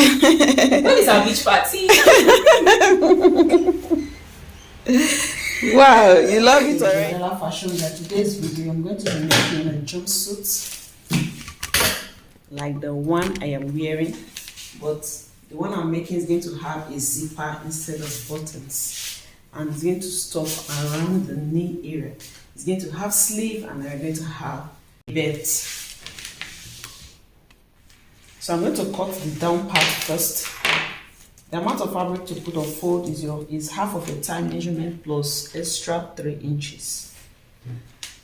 When is our beach party? Wow, you love it already. Joidala fashion that today's video I'm going to be making a jumpsuit like the one I am wearing, but the one I'm making is going to have a zipper instead of buttons, and it's going to stop around the knee area. It's going to have sleeve and we're going to have belt. So I'm going to cut the down part first. The amount of fabric to put on fold is half of a thigh measurement plus extra 3 inches.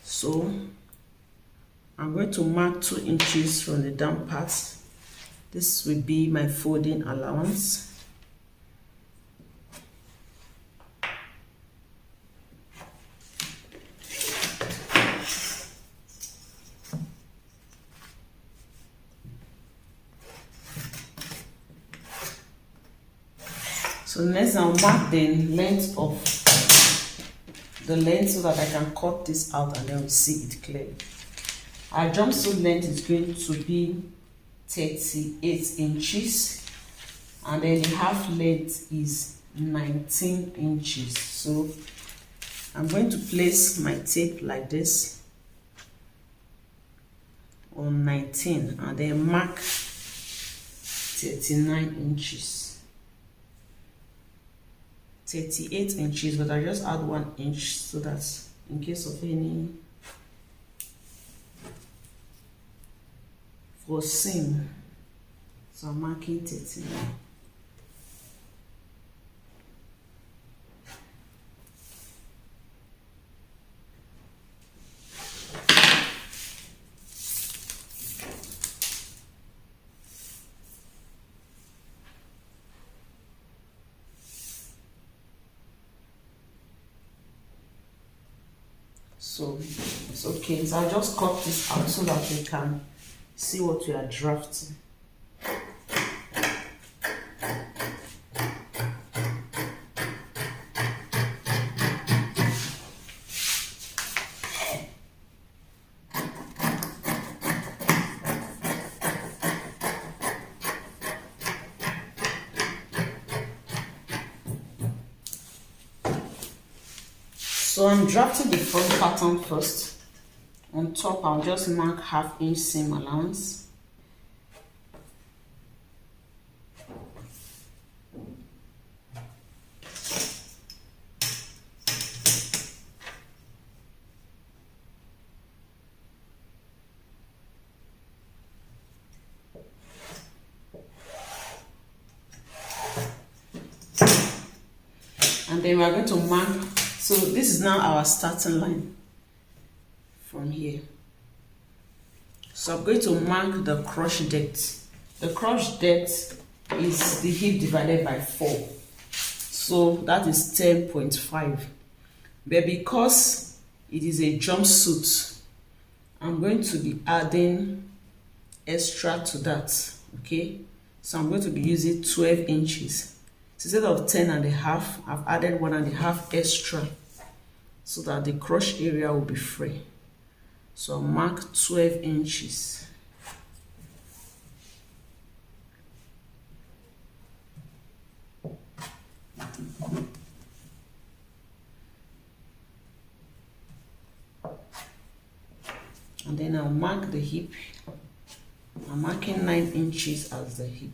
So I'm going to mark 2 inches from the down part. This will be my folding allowance. So next I'll mark the length so that I can cut this out and then we'll see it clearly. Our jumpsuit length is going to be 38 inches and then the half length is 19 inches. So I'm going to place my tape like this on 19 and then mark 39 inches. 38 inches, but I just add 1 inch so that in case of any for seam. So I'm marking 39. So it's okay. So I'll just cut this out so that we can see what we are drafting. So I'm drafting the front pattern first. On top, I'll just mark ½ inch seam allowance. And then we're going to mark. So this is now our starting line from here. So I'm going to mark the crotch depth. The crotch depth is the hip divided by 4. So that is 10.5. But because it is a jumpsuit, I'm going to be adding extra to that. Okay, so I'm going to be using 12 inches. Instead of 10.5, I've added 1.5 extra so that the crotch area will be free. So I'll mark 12 inches. And then I'll mark the hip. I'm marking 9 inches as the hip.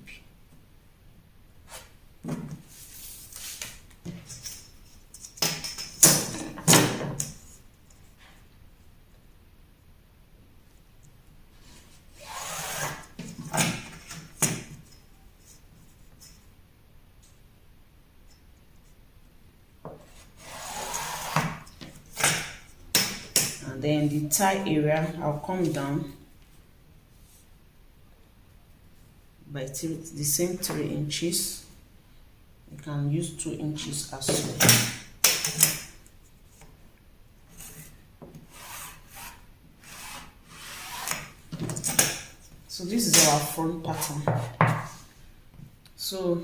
And then the thigh area, I'll come down by the same 3 inches. You can use 2 inches as well. So this is our front pattern. So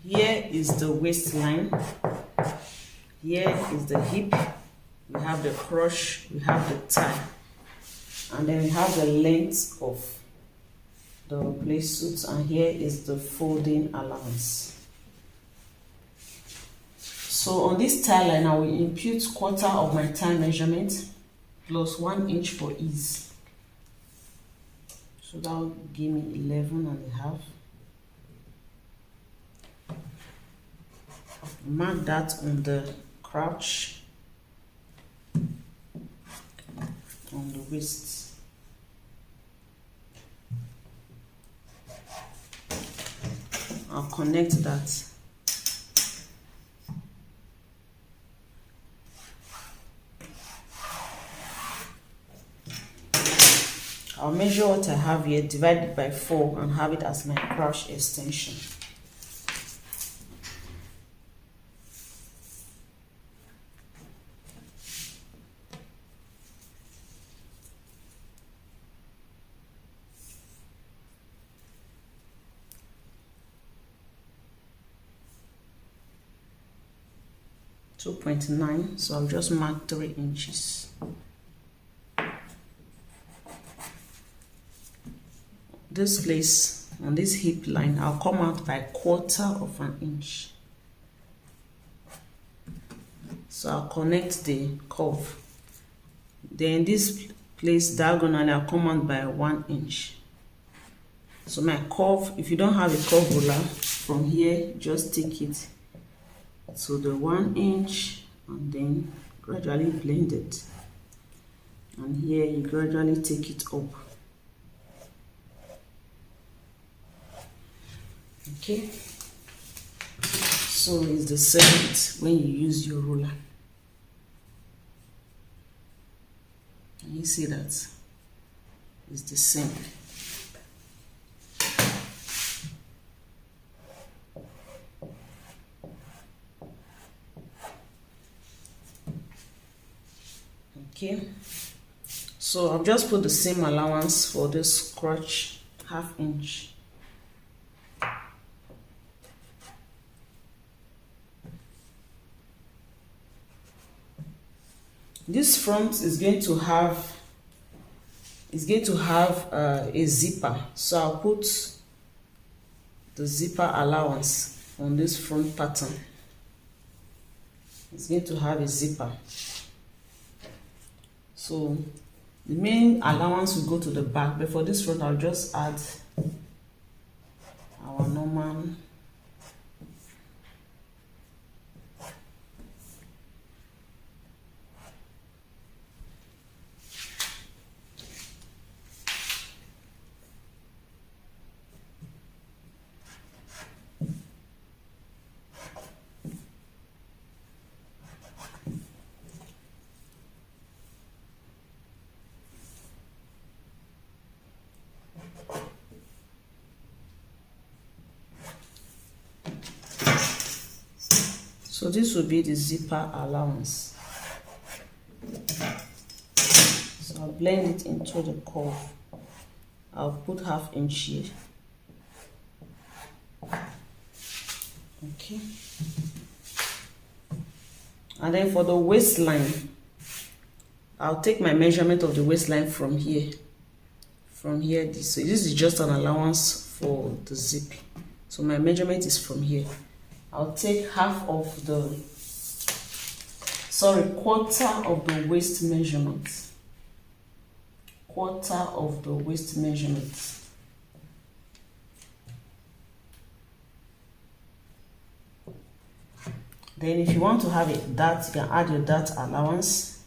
here is the waistline, here is the hip, we have the crotch, we have the thigh, and then we have the length of the play suit, and here is the folding allowance. So on this tie line, I will impute quarter of my tie measurement plus 1 inch for ease. So that will give me 11.5. Mark that on the crotch, on the waist. I'll connect that. I'll measure what I have here, divide it by 4, and have it as my crotch extension. .9, so I'll just mark 3 inches. This place on this hip line, I'll come out by 1/4 inch. So I'll connect the curve. Then this place diagonally, I'll come out by 1 inch. So my curve, if you don't have a curve ruler, from here just take it to the 1 inch and then gradually blend it. And here you gradually take it up. Okay, so it's the same when you use your ruler. And you see that it's the same. Okay, so I've just put the same allowance for this crotch, 1/2 inch. This front is going to have a zipper, so I'll put the zipper allowance on this front pattern. It's going to have a zipper. So the main allowance will go to the back, but for this front I'll just add our normal So this will be the zipper allowance. So I'll blend it into the curve. I'll put 1/2 inch here. Okay. And then for the waistline, I'll take my measurement of the waistline from here. From here, so this is just an allowance for the zip. So my measurement is from here. I'll take quarter of the waist measurement. Quarter of the waist measurement. Then if you want to have a dart, you can add your dart allowance.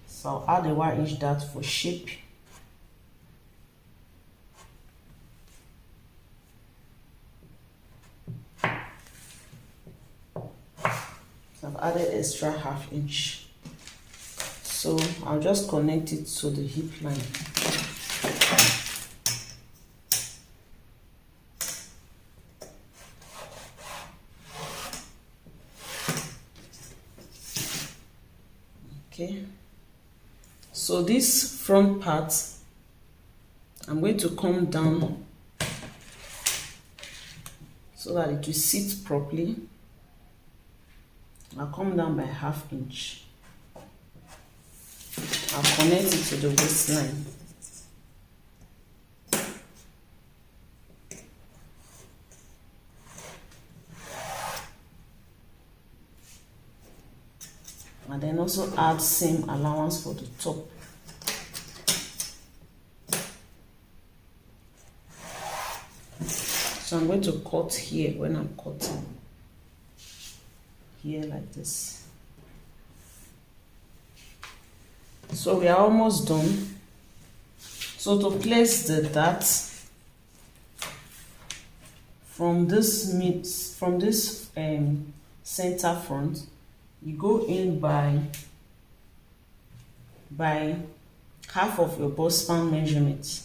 So I'll add a 1 inch dart for shape. I've added extra 1/2 inch. So I'll just connect it to the hip line. Okay. So this front part, I'm going to come down so that it will sit properly. I'll come down by 1/2 inch. I'll connect it to the waistline. and then also add same allowance for the top. So I'm going to cut here when I'm cutting here like this. So we are almost done. So to place the dart from this center front, you go in by half of your bust span measurement.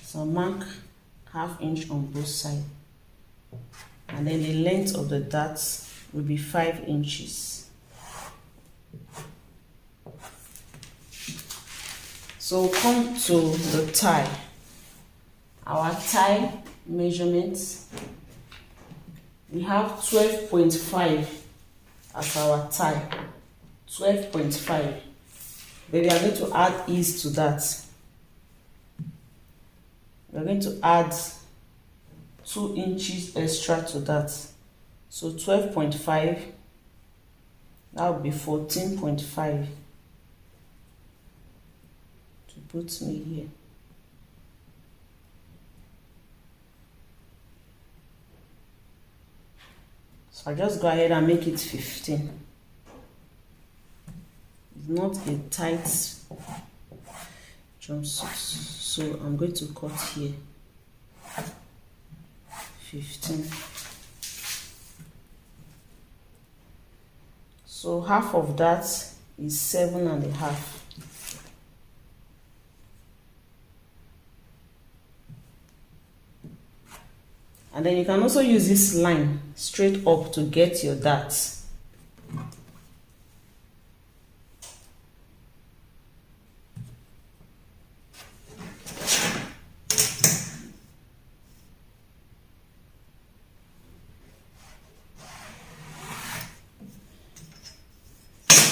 So mark ½ inch on both sides, and then the length of the dart will be 5 inches. So come to the tie. Our tie measurements, we have 12.5 as our tie. 12.5. Then we are going to add ease to that. We are going to add 2 inches extra to that. So 12.5, that would be 14.5 to put me here. So I just go ahead and make it 15. It's not a tight jumpsuit, so I'm going to cut here 15. So half of that is 7.5. And then you can also use this line straight up to get your darts.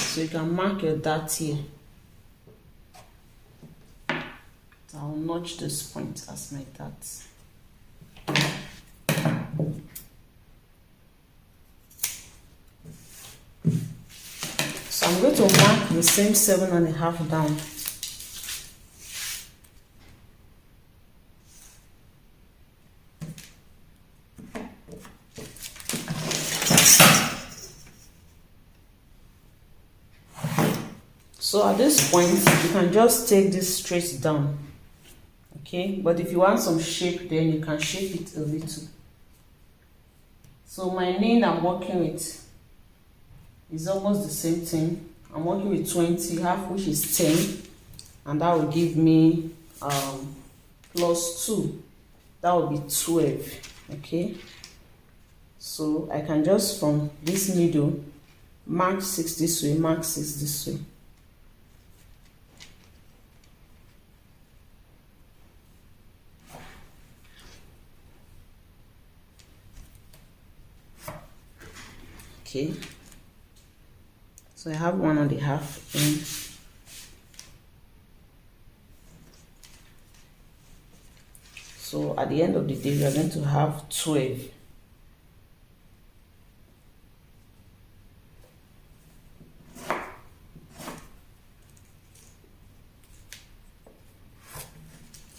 So you can mark your dart here. So I'll notch this point as my dart. So I'm going to mark the same 7.5 down. So at this point, you can just take this straight down, okay? But if you want some shape, then you can shape it a little. So my nail I'm working with is almost the same thing. I'm working with 20, half which is 10, and that will give me plus 2. That will be 12, okay? So I can just from this middle mark 6 this way, mark 6 this way. Okay, so I have 1.5 in. So at the end of the day, we are going to have 12.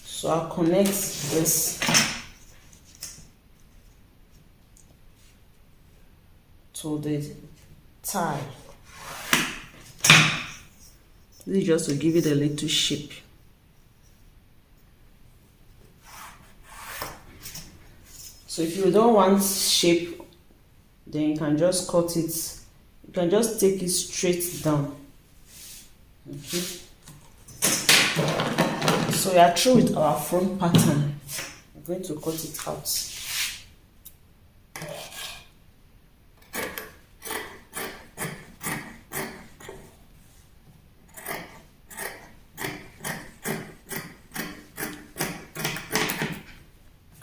So I'll connect this to the tie. This is just to give it a little shape. So if you don't want shape, then you can just cut it. You can just take it straight down. Okay. So we are through with our front pattern. I'm going to cut it out.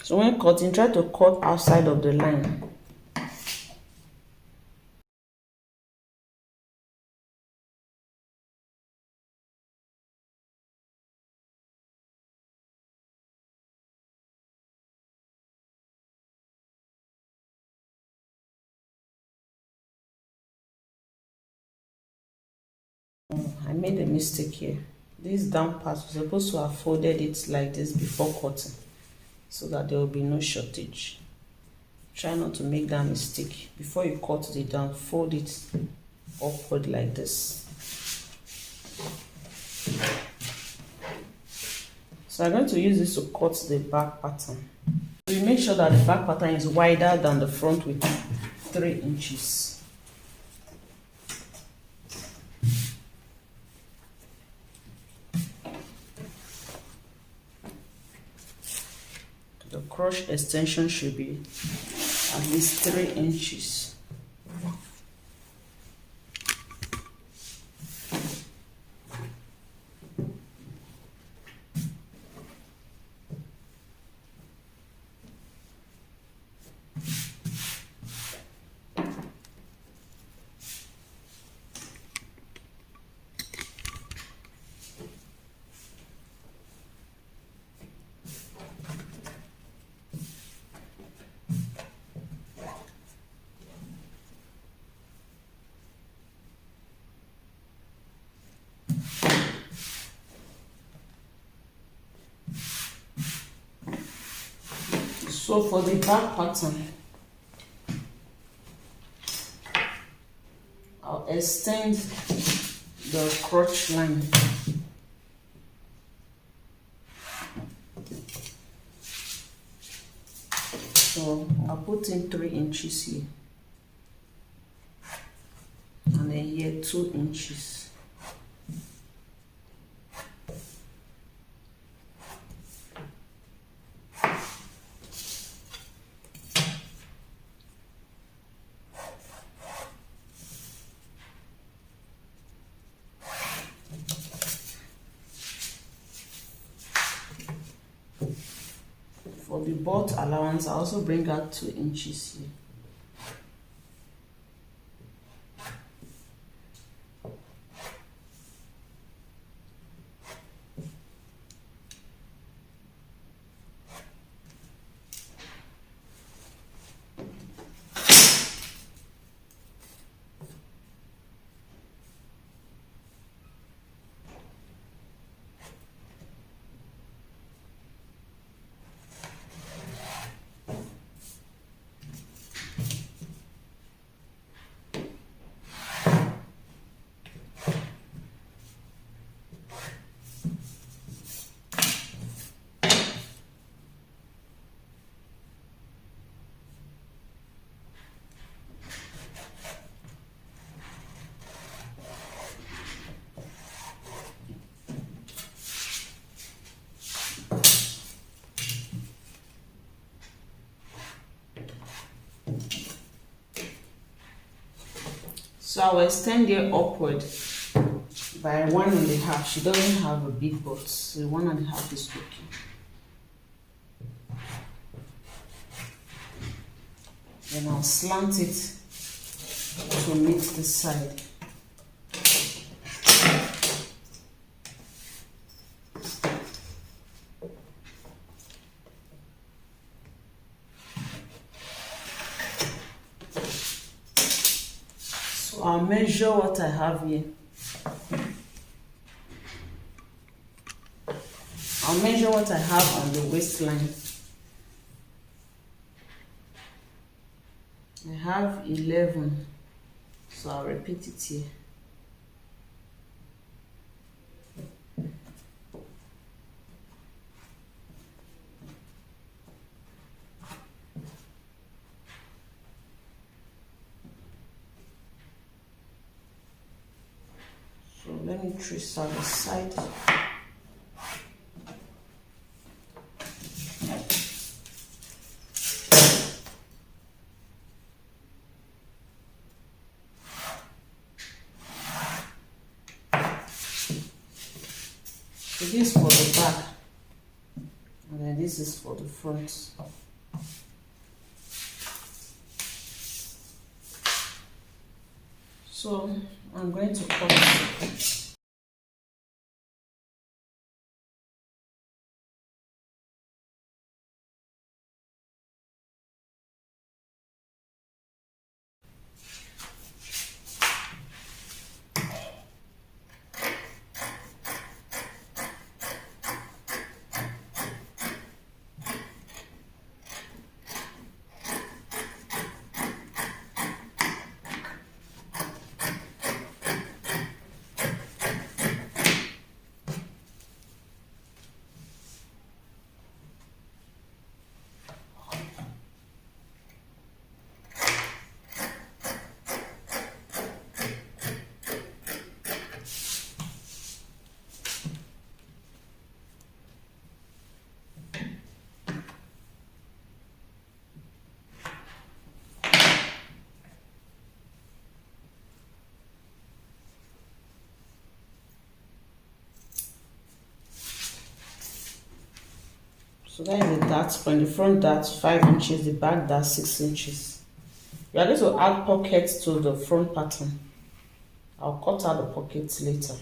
So when cutting, try to cut outside of the line. I made a mistake here. This down part, we're supposed to have folded it like this before cutting so that there will be no shortage. Try not to make that mistake. Before you cut it down, fold it upward like this. So I'm going to use this to cut the back pattern. So you make sure that the back pattern is wider than the front with 3 inches. The crotch extension should be at least 3 inches. So for the back pattern, I'll extend the crotch line. So I'll put in 3 inches here, and then here 2 inches. For the bolt allowance, I also bring out 2 inches here. So I will extend it upward by 1.5. She doesn't have a big butt, so 1.5 is okay. Then I'll slant it to meet the side. So I'll measure what I have here. I'll measure what I have on the waistline. I have 11, so I'll repeat it here. So let me trace out the side. So this is for the back, and then this is for the front. So I'm going to cut. So that is the dart from the front dart 5 inches, the back dart 6 inches. We are going to add pockets to the front pattern. I'll cut out the pockets later.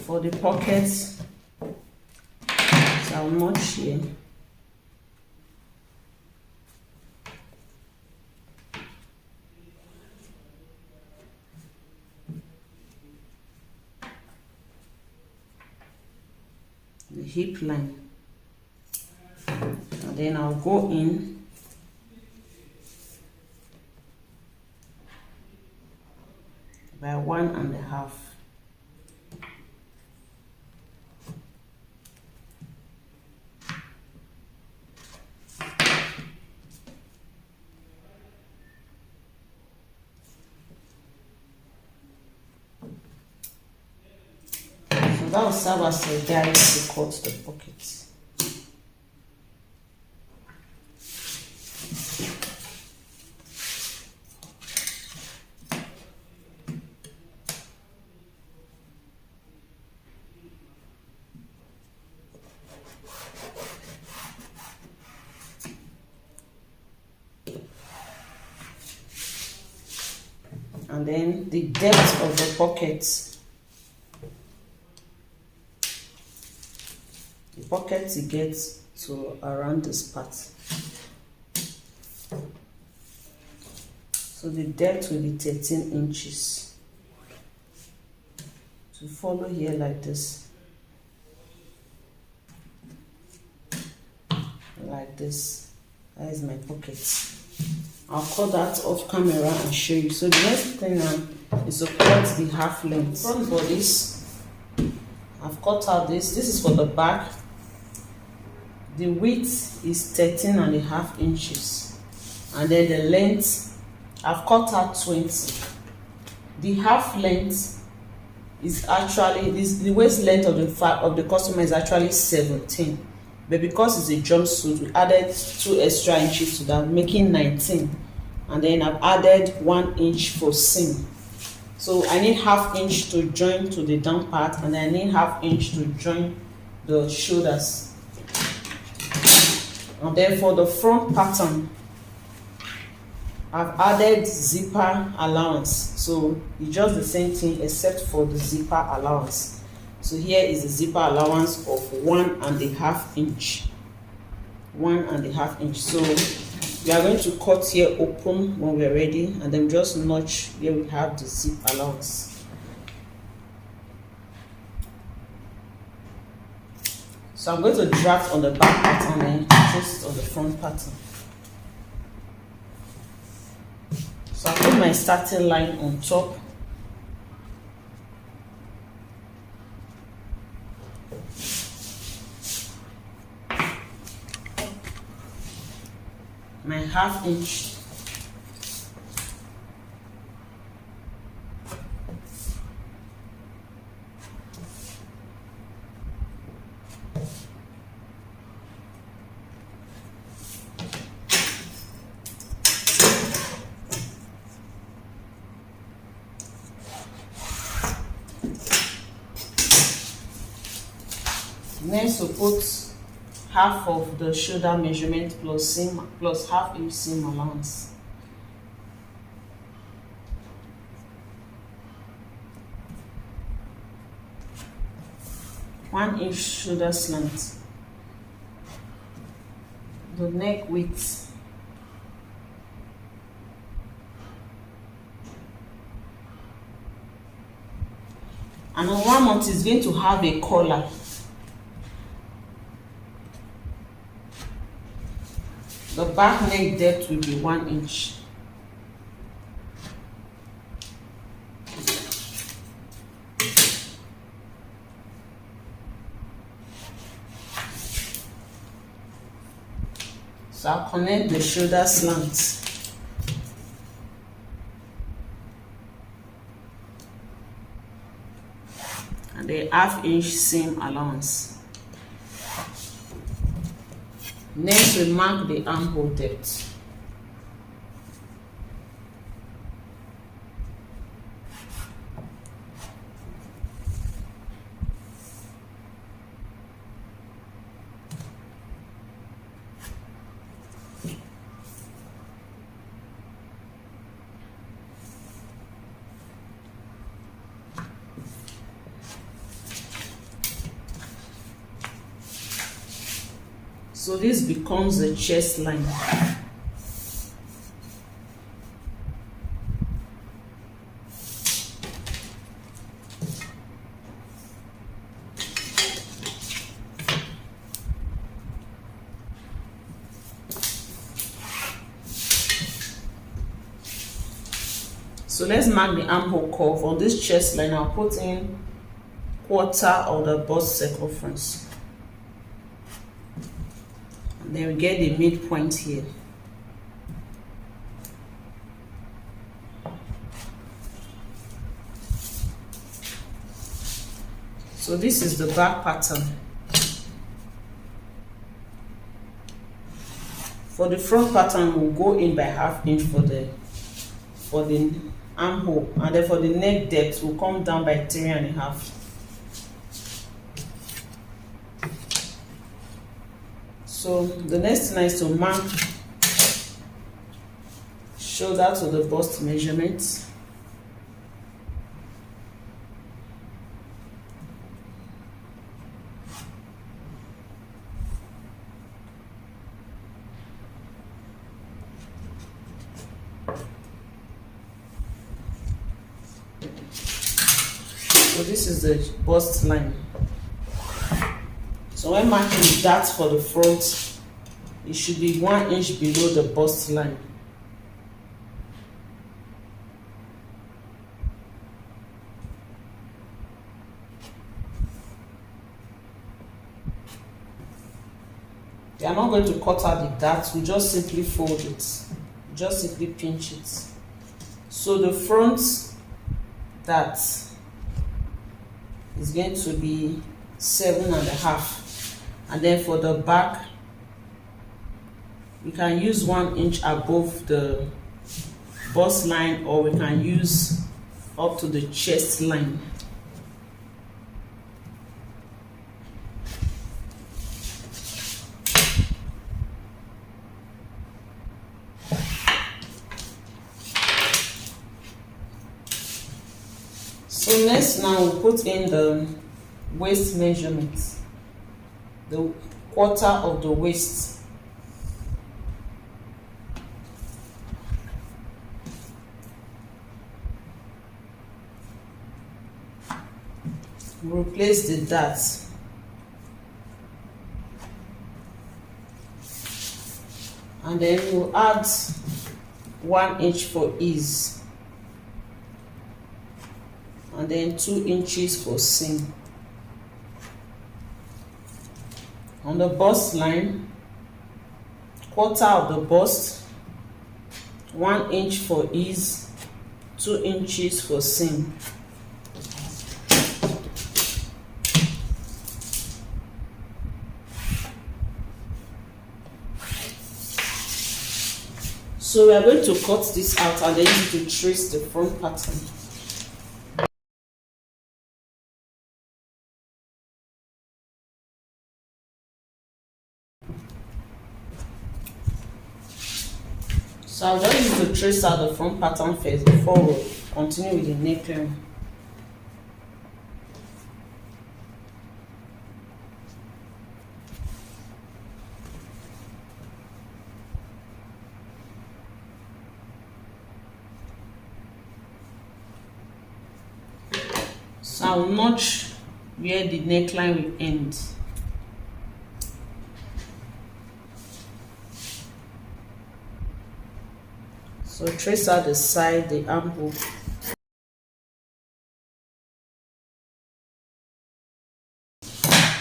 For the pockets, so I'll notch here. The hip line, and then I'll go in by 1.5. So that will serve as a guide to cut the pockets. And then the depth of the pockets. The pockets it gets to around this part. So the depth will be 13 inches. To follow here like this. Like this. That is my pocket. I'll cut that off camera and show you. So the next thing now is to cut the half length. Front bodies, I've cut out this. This is for the back. The width is 13.5 inches. And then the length, I've cut out 20. The half length is actually, the waist length of the customer is actually 17. But because it's a jumpsuit, we added 2 extra inches to that, making 19. And then I've added 1 inch for seam. So I need ½ inch to join to the down part, and I need ½ inch to join the shoulders. And then for the front pattern, I've added zipper allowance. So it's just the same thing except for the zipper allowance. So here is the zipper allowance of 1.5 inch. 1.5 inch. So we are going to cut here open when we're ready, and then just notch where we have the zip allowance. So I'm going to draft on the back pattern and trace it on the front pattern. So I put my starting line on top. My ½ inch. Next, we put half of the shoulder measurement plus seam plus ½ inch seam allowance. One inch shoulder slant. The neck width. And on one month is going to have a collar. The back neck depth will be 1 inch. So I'll connect the shoulder slant. And the ½ inch seam allowance. Next, we mark the armhole depth. So this becomes the chest line. So let's mark the armhole curve. On this chest line, I'll put in quarter of the bust circumference. And then we get the midpoint here. So this is the back pattern. For the front pattern, we'll go in by 1/2 inch for the armhole, and then for the neck depth will come down by 3.5. So the next thing is to mark shoulder to the bust measurement. So this is the bust line. So when marking that for the front, it should be 1 inch below the bust line. We are not going to cut out the dart, we just simply fold it, just simply pinch it. So the front dart is going to be 7.5, and then for the back we can use 1 inch above the bust line, or we can use up to the chest line. So next, now we'll put in the waist measurement, the quarter of the waist. We'll replace the dart. And then we'll add 1 inch for ease, and then 2 inches for seam. On the bust line, quarter of the bust, 1 inch for ease, 2 inches for seam. So we are going to cut this out and then use it to trace the front pattern. So I'll just use to trace out the front pattern first before we continue with the neckline. So I'll notch where the neckline will end. So trace out the side, the armhole.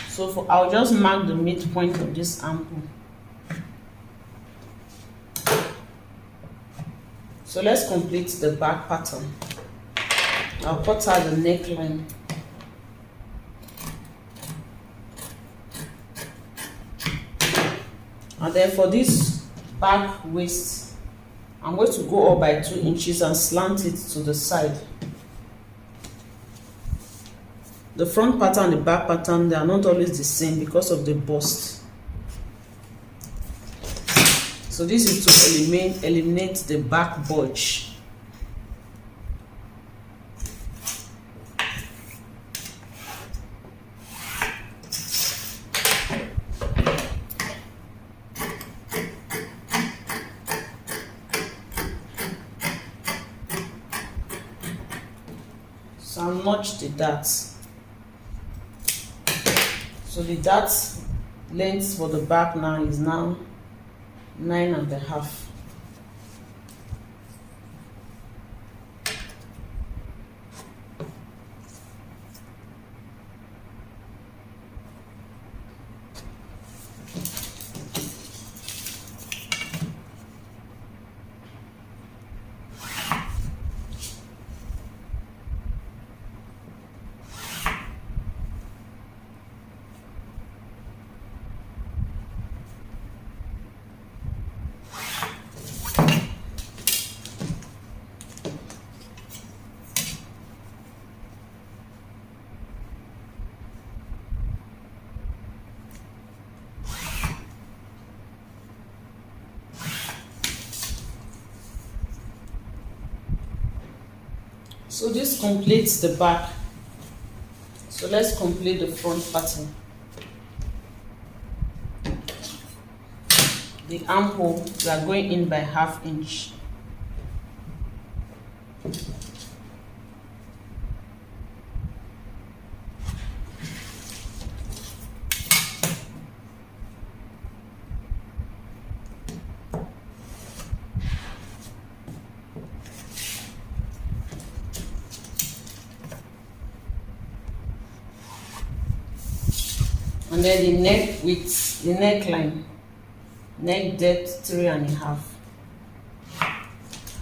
So I'll just mark the midpoint of this armhole. So let's complete the back pattern. I'll cut out the neckline. And then for this back waist, I'm going to go up by 2 inches and slant it to the side. The front pattern and the back pattern, they are not always the same because of the bust. So this is to eliminate the back bulge. notch the dart. So the dart length for the back now is now 9.5. So this completes the back. So let's complete the front pattern. The armhole, we are going in by 1/2 inch. And then the neck width, the neckline, neck depth 3.5.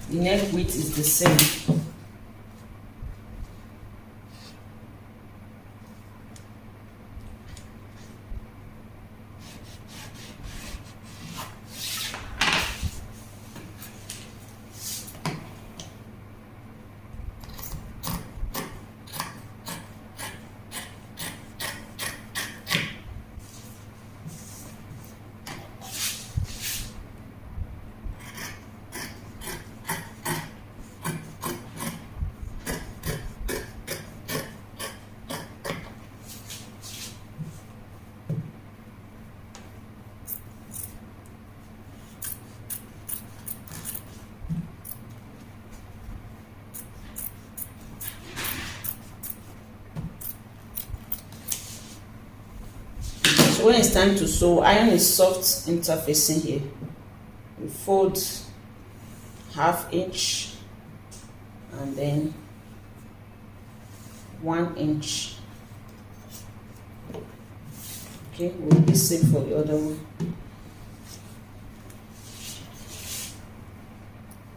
The neck width is the same. So when it's time to sew, iron is soft interfacing here. We fold 1/2 inch and then 1 inch. Okay, we'll be same for the other one.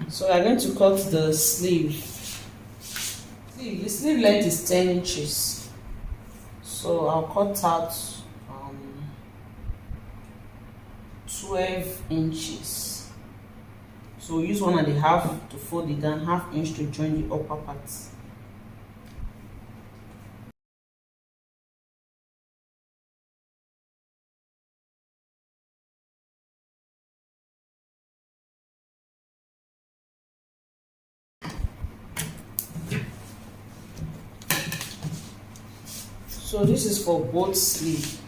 So we're going to cut the sleeve. The sleeve length is 10 inches. So I'll cut out 12 inches. So use 1.5 to fold it down, 1/2 inch to join the upper part. So this is for both sleeves.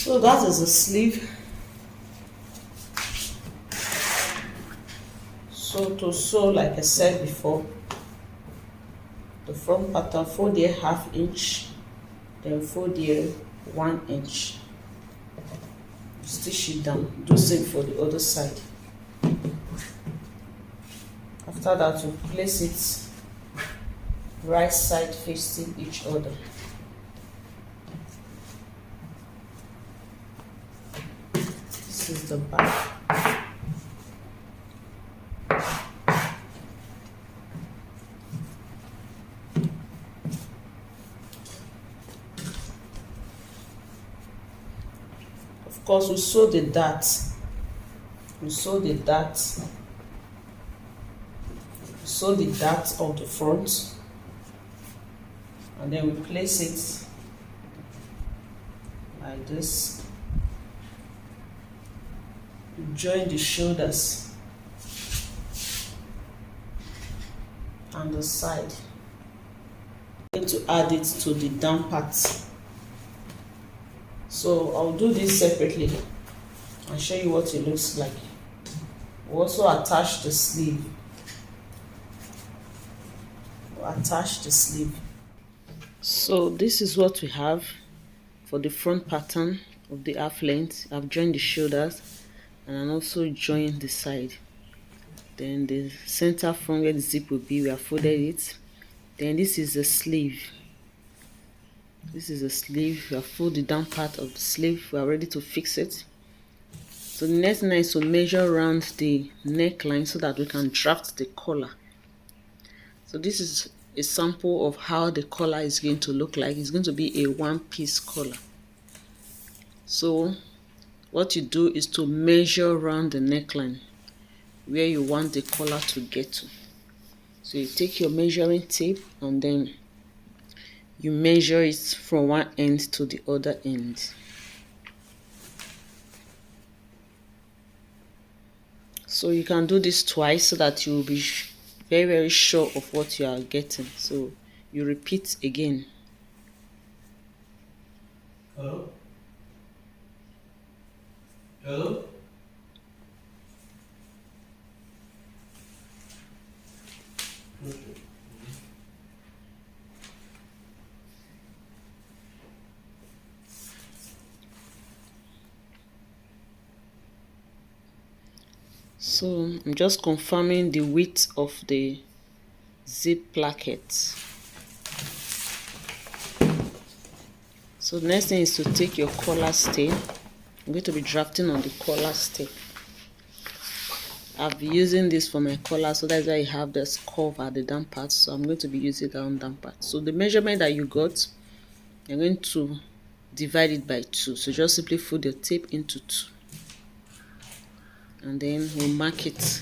So that is the sleeve. So to sew, like I said before, the front pattern, fold here 1/2 inch, then fold here 1 inch, stitch it down, do same for the other side. After that, we place it right side facing each other. This is the back. Of course, we sew the dart. We sew the dart. We sew the dart of the front, and then we place it like this. We join the shoulders and the side. I'm going to add it to the down part. So I'll do this separately and show you what it looks like. We'll also attach the sleeve. We'll attach the sleeve. So this is what we have for the front pattern of the half length. I've joined the shoulders and I'm also joined the side. Then the center front where the zip will be, we have folded it. Then this is the sleeve. This is the sleeve. We have folded the down part of the sleeve. We are ready to fix it. So the next thing is to measure around the neckline so that we can draft the collar. So this is a sample of how the collar is going to look like. It's going to be a one-piece collar. So what you do is to measure around the neckline where you want the collar to get to. So you take your measuring tape and then you measure it from one end to the other end. So you can do this twice so that you will be very sure of what you are getting. So you repeat again. Hello? Hello? Okay. So I'm just confirming the width of the zip placket. So the next thing is to take your collar stay. I'm going to be drafting on the collar stay. I've been using this for my collar, so that's why I have this curve at the down part. So I'm going to be using that on down part. So the measurement that you got, you're going to divide it by 2. So just simply fold your tape into 2. And then we'll mark it.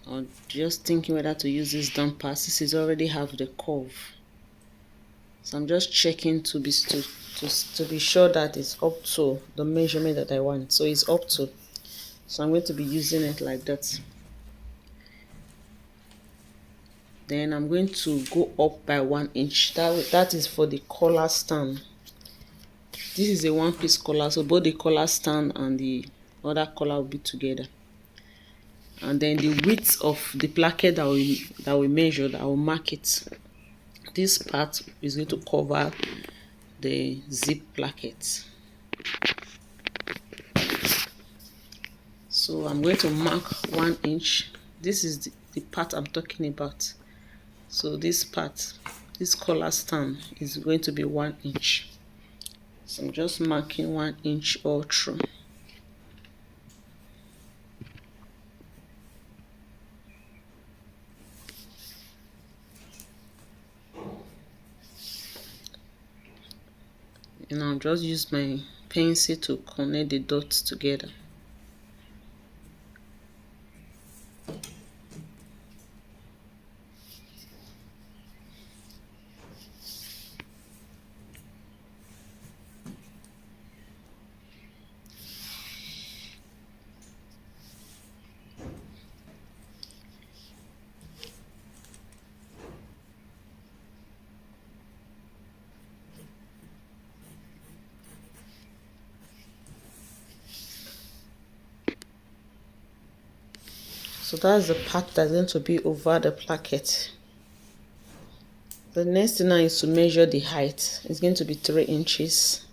Or just thinking whether to use this down part. This is already have the curve. So I'm just checking to be sure that it's up to the measurement that I want. So it's up to. So I'm going to be using it like that. Then I'm going to go up by 1 inch. That is for the collar stand. This is a one-piece collar, so both the collar stand and the other collar will be together. And then the width of the placket that we measured, I will mark it. This part is going to cover the zip placket. So I'm going to mark 1 inch. This is the part I'm talking about. So this part, this collar stand is going to be 1 inch. So I'm just marking 1 inch all through. And I'll just use my pencil to connect the dots together. So that's the part that's going to be over the placket. The next thing now is to measure the height. It's going to be 3 inches.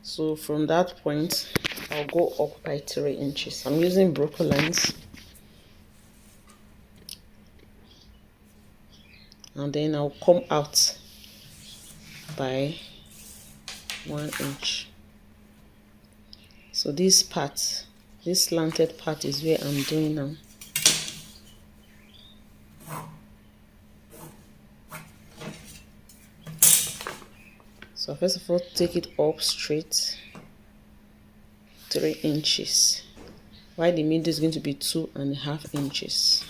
So from that point, I'll go up by 3 inches. I'm using broken lines. And then I'll come out by 1 inch. So this part, this slanted part is where I'm doing now. So first of all, take it up straight 3 inches. While the middle is going to be 2.5 inches.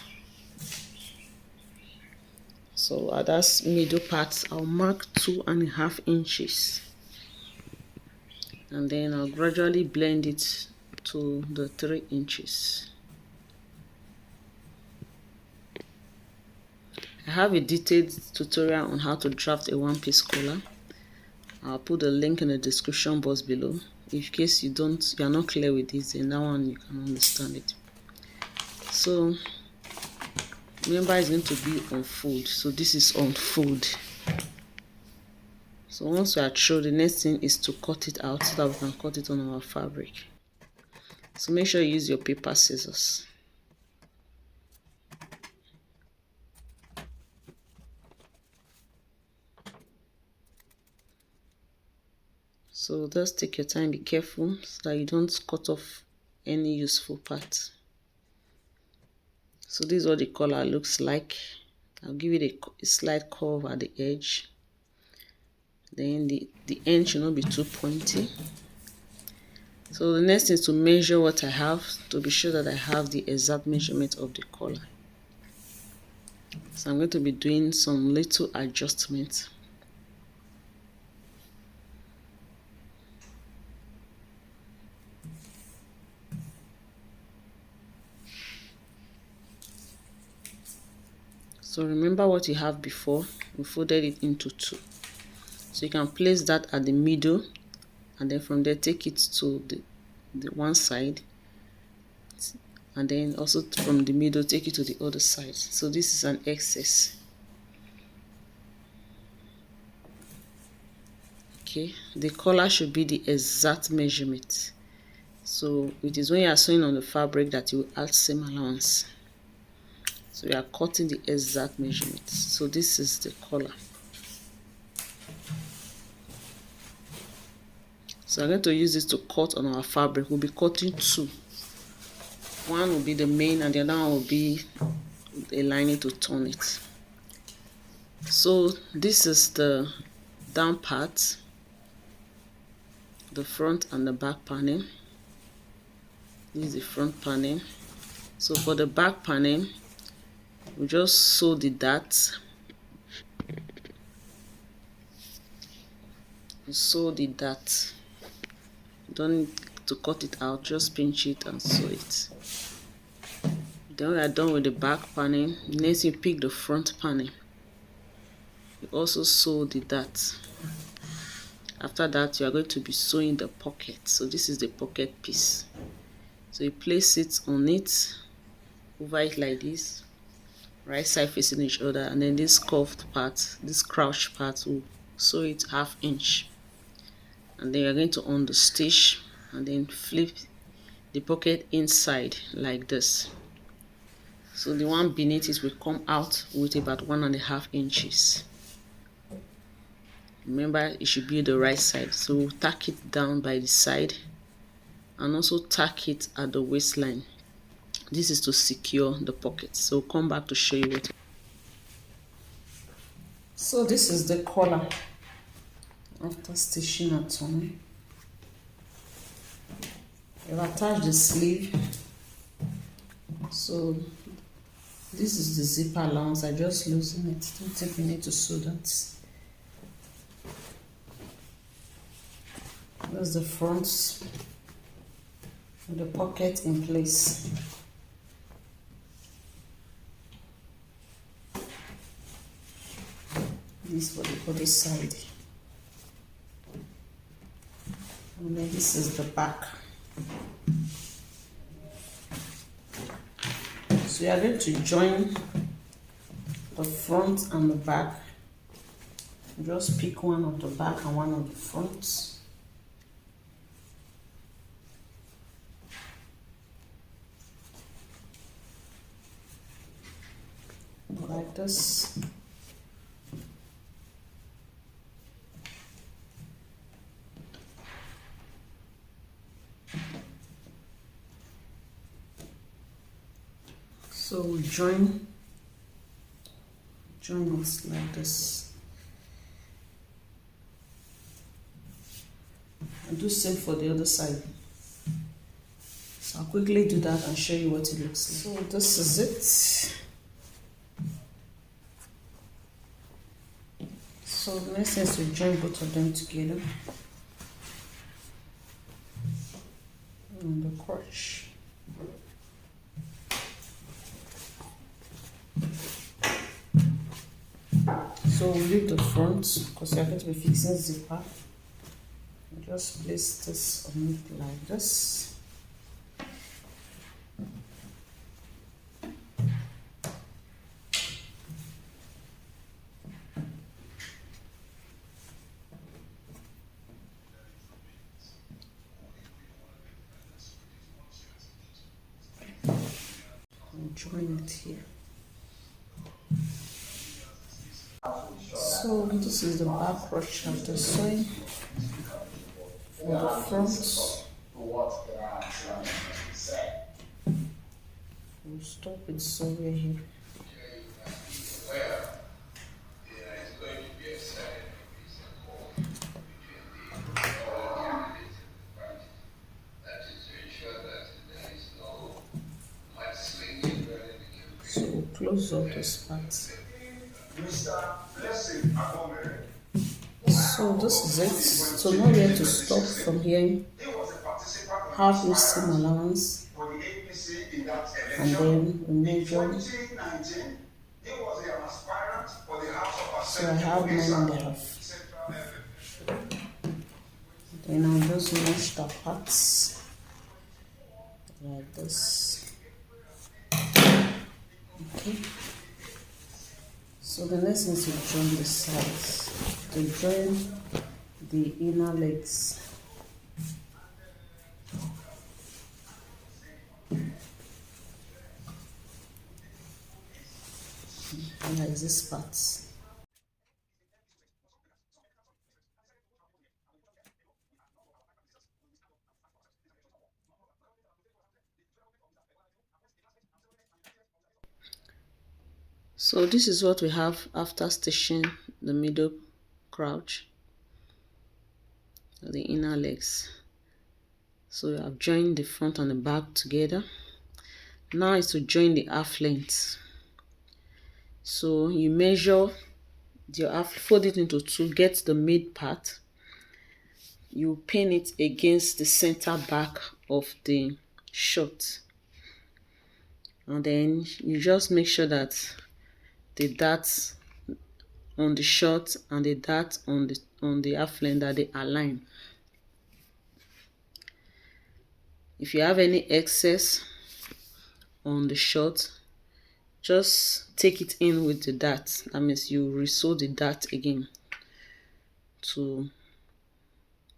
So at that middle part, I'll mark 2.5 inches. And then I'll gradually blend it to the 3 inches. I have a detailed tutorial on how to draft a one-piece collar. I'll put the link in the description box below. In case you're not clear with this, then that one you can understand it. So remember, it's going to be on fold. So this is on fold. So once we are through, the next thing is to cut it out so that we can cut it on our fabric. So make sure you use your paper scissors. So just take your time, be careful so that you don't cut off any useful part. So this is what the collar looks like. I'll give it a slight curve at the edge. Then the end should not be too pointy. So the next is to measure what I have to be sure that I have the exact measurement of the collar. So I'm going to be doing some little adjustments. So remember what you have before, we folded it into 2. So you can place that at the middle and then from there take it to the one side, and then also from the middle take it to the other side. So this is an excess. Okay, the collar should be the exact measurement. So it is when you are sewing on the fabric that you will add seam allowance. So we are cutting the exact measurement. So this is the collar. So I'm going to use this to cut on our fabric. We'll be cutting 2. One will be the main and the other one will be a lining to turn it. So this is the down part, the front and the back panel. This is the front panel. So for the back panel, we just sew the dart. You sew the dart. You don't need to cut it out, just pinch it and sew it. Then we are done with the back panel. Next you pick the front panel. You also sew the dart. After that you are going to be sewing the pocket. So this is the pocket piece. So you place it on it, over it like this, right side facing each other, and then this curved part, this crouch part, will sew it 1/2 inch. And then you're going to understitch and then flip the pocket inside like this. So the one beneath it will come out with about 1.5 inches. Remember, it should be the right side. So we'll tack it down by the side and also tack it at the waistline. This is to secure the pocket. So we'll come back to show you what. So this is the collar after stitching a tummy. I've attached the sleeve. So this is the zipper allowance. I just loosen it. Don't think we need to sew that. That's the front with the pocket in place. This for the other side. And then this is the back. So you are going to join the front and the back. Just pick one of the back and one of the front. Like this. So we join it like this. And do same for the other side. So I'll quickly do that and show you what it looks like. So this is it. So the next thing is to join both of them together on the crotch. So we'll leave the front because you're going to be fixing zipper. Just place this on it like this. Join it here. So this is the back crotch of the sewing for the front. We'll stop with sewing here. So we'll close up this part. So this is it. So now we have to stop from here. Half inch seam allowance, and then we measure. So I have 9.5. Then I'll just mesh the parts like this. Okay. So the next is to join the sides. To join the inner legs. Like this part. So this is what we have after stitching the middle crouch, the inner legs. So I've joined the front and the back together. Now is to join the half length. So you measure your half, fold it into two, get the mid part. You pin it against the center back of the shirt, and then you just make sure that the darts on the shirt and the dart on the half length that they align. If you have any excess on the shirt, just take it in with the dart. That means you resew the dart again to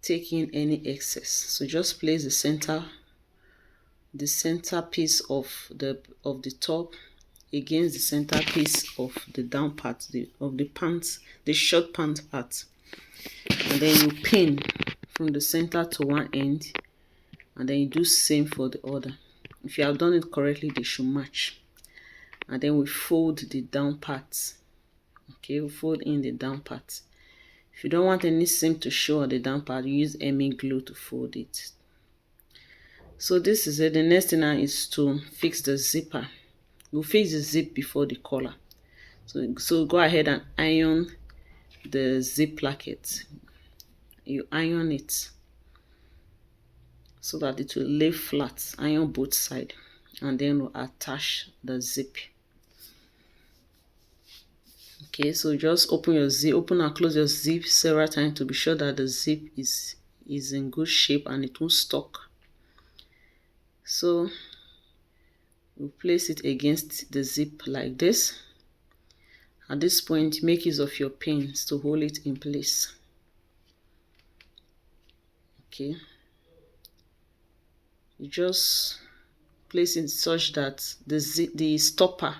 take in any excess. So just place the center piece of the top against the center piece of the down part of the pants, the short pant part, and then you pin from the center to one end, and then you do same for the other. If you have done it correctly, they should match. And then we fold the down part. Okay, we fold in the down part. If you don't want any seam to show on the down part, you use hemming glue to fold it. So this is it. The next thing now is to fix the zipper. We'll fix the zip before the collar. So go ahead and iron the zip placket. You iron it so that it will lay flat. Iron both sides, and then we'll attach the zip. Okay, so just open and close your zip several times to be sure that the zip is in good shape and it won't stuck. So You place it against the zip like this. At this point, make use of your pins to hold it in place. Okay. You just place it such that the stopper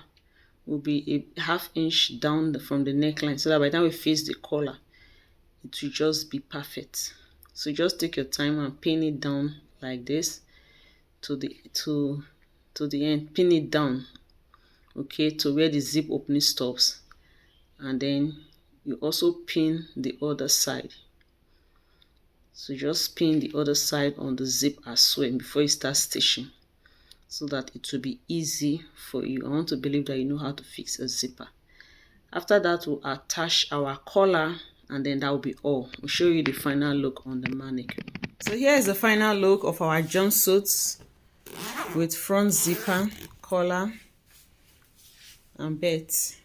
will be a ½ inch down from the neckline, so that by the time we face the collar, it will just be perfect. So just take your time and pin it down like this to the end. Pin it down, okay, to where the zip opening stops, and then you also pin the other side. So just pin the other side on the zip as well before you start stitching, so that it will be easy for you. I want to believe that you know how to fix a zipper. After that, we'll attach our collar, and then that will be all. We'll show you the final look on the mannequin. So here is the final look of our jumpsuits with front zipper, collar, and belt.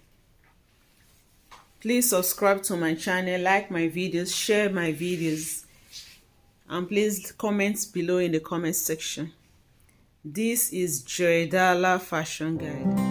Please subscribe to my channel, like my videos, share my videos, and please comment below in the comment section. This is Joidala Fashion Guide.